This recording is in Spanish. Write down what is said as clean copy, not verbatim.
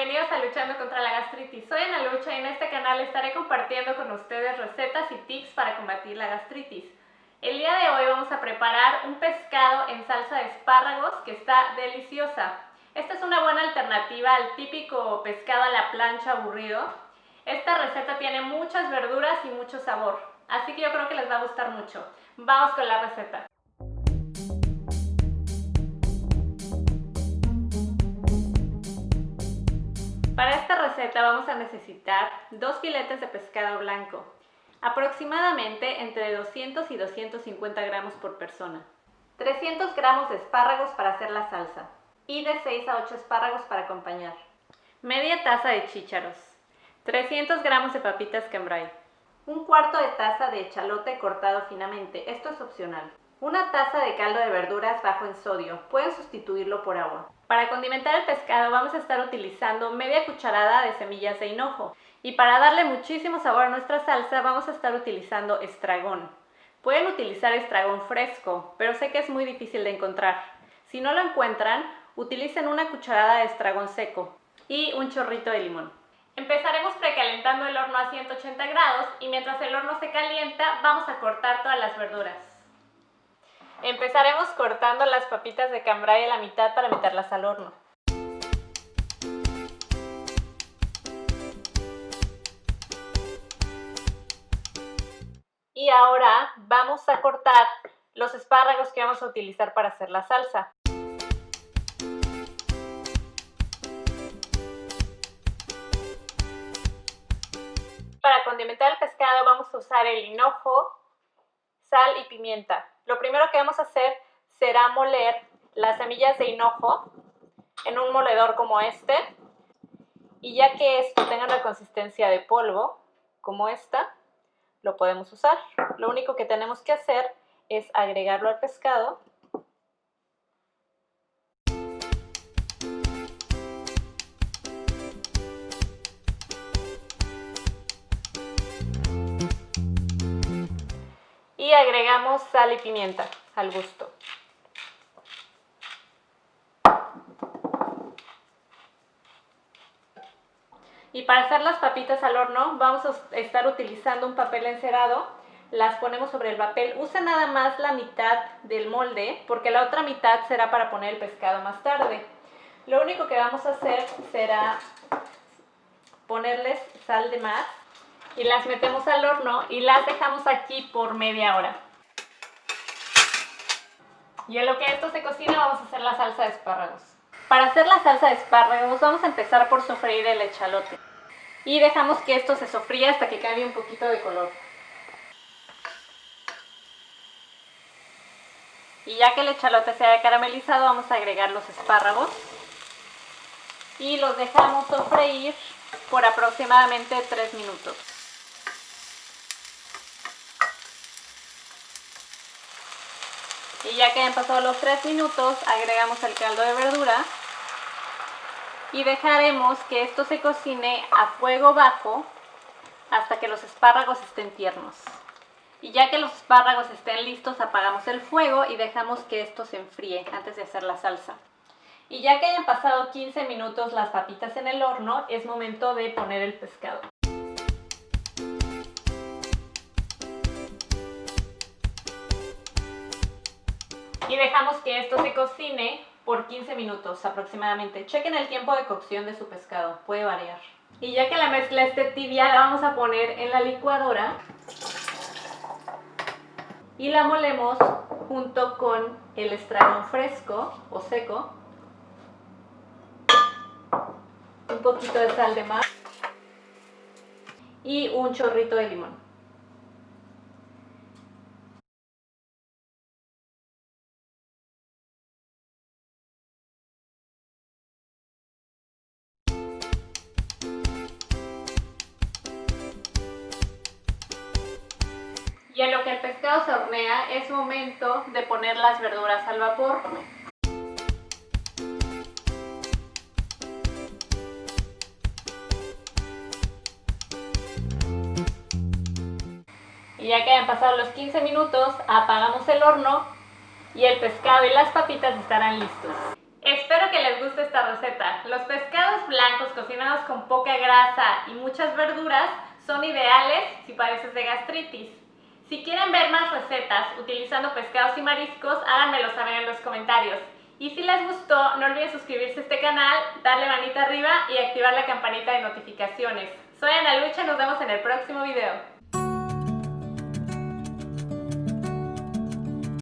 bienvenidos a Luchando contra la Gastritis. Soy Ana Lucha y en este canal estaré compartiendo con ustedes recetas y tips para combatir la gastritis. El día de hoy vamos a preparar un pescado en salsa de espárragos que está deliciosa. Esta es una buena alternativa al típico pescado a la plancha aburrido. Esta receta tiene muchas verduras y mucho sabor, así que yo creo que les va a gustar mucho. Vamos con la receta. Para esta receta vamos a necesitar 2 filetes de pescado blanco, aproximadamente entre 200 y 250 gramos por persona, 300 gramos de espárragos para hacer la salsa y de 6 a 8 espárragos para acompañar, media taza de chícharos, 300 gramos de papitas cambray, un cuarto de taza de echalote cortado finamente, esto es opcional, una taza de caldo de verduras bajo en sodio, pueden sustituirlo por agua. Para condimentar el pescado vamos a estar utilizando media cucharada de semillas de hinojo y para darle muchísimo sabor a nuestra salsa vamos a estar utilizando estragón. Pueden utilizar estragón fresco, pero sé que es muy difícil de encontrar. Si no lo encuentran, utilicen una cucharada de estragón seco y un chorrito de limón. Empezaremos precalentando el horno a 180 grados y mientras el horno se calienta vamos a cortar todas las verduras. Empezaremos cortando las papitas de cambray a la mitad para meterlas al horno. Y ahora vamos a cortar los espárragos que vamos a utilizar para hacer la salsa. Para condimentar el pescado vamos a usar el hinojo, sal y pimienta. Lo primero que vamos a hacer será moler las semillas de hinojo en un moledor como este. Y ya que esto tenga una consistencia de polvo, como esta, lo podemos usar. Lo único que tenemos que hacer es agregarlo al pescado. Y agregamos sal y pimienta al gusto. Y para hacer las papitas al horno vamos a estar utilizando un papel encerado. Las ponemos sobre el papel. Usa nada más la mitad del molde porque la otra mitad será para poner el pescado más tarde. Lo único que vamos a hacer será ponerles sal de mar y las metemos al horno y las dejamos aquí por media hora. Y en lo que esto se cocina vamos a hacer la salsa de espárragos. Para hacer la salsa de espárragos vamos a empezar por sofreír el echalote. Y dejamos que esto se sofría hasta que cambie un poquito de color. Y ya que el echalote se haya caramelizado vamos a agregar los espárragos. Y los dejamos sofreír por aproximadamente 3 minutos. Y ya que han pasado los 3 minutos, agregamos el caldo de verdura y dejaremos que esto se cocine a fuego bajo hasta que los espárragos estén tiernos. Y ya que los espárragos estén listos, apagamos el fuego y dejamos que esto se enfríe antes de hacer la salsa. Y ya que hayan pasado 15 minutos las papitas en el horno, es momento de poner el pescado. Y dejamos que esto se cocine por 15 minutos aproximadamente. Chequen el tiempo de cocción de su pescado, puede variar. Y ya que la mezcla esté tibia, la vamos a poner en la licuadora y la molemos junto con el estragón fresco o seco, un poquito de sal de mar y un chorrito de limón. Y en lo que el pescado se hornea, es momento de poner las verduras al vapor. Y ya que hayan pasado los 15 minutos, apagamos el horno y el pescado y las papitas estarán listos. Espero que les guste esta receta. Los pescados pescados blancos cocinados con poca grasa y muchas verduras son ideales si padeces de gastritis. Si quieren ver más recetas utilizando pescados y mariscos, háganmelo saber en los comentarios. Y si les gustó, no olviden suscribirse a este canal, darle manita arriba y activar la campanita de notificaciones. Soy Ana Lucha y nos vemos en el próximo video.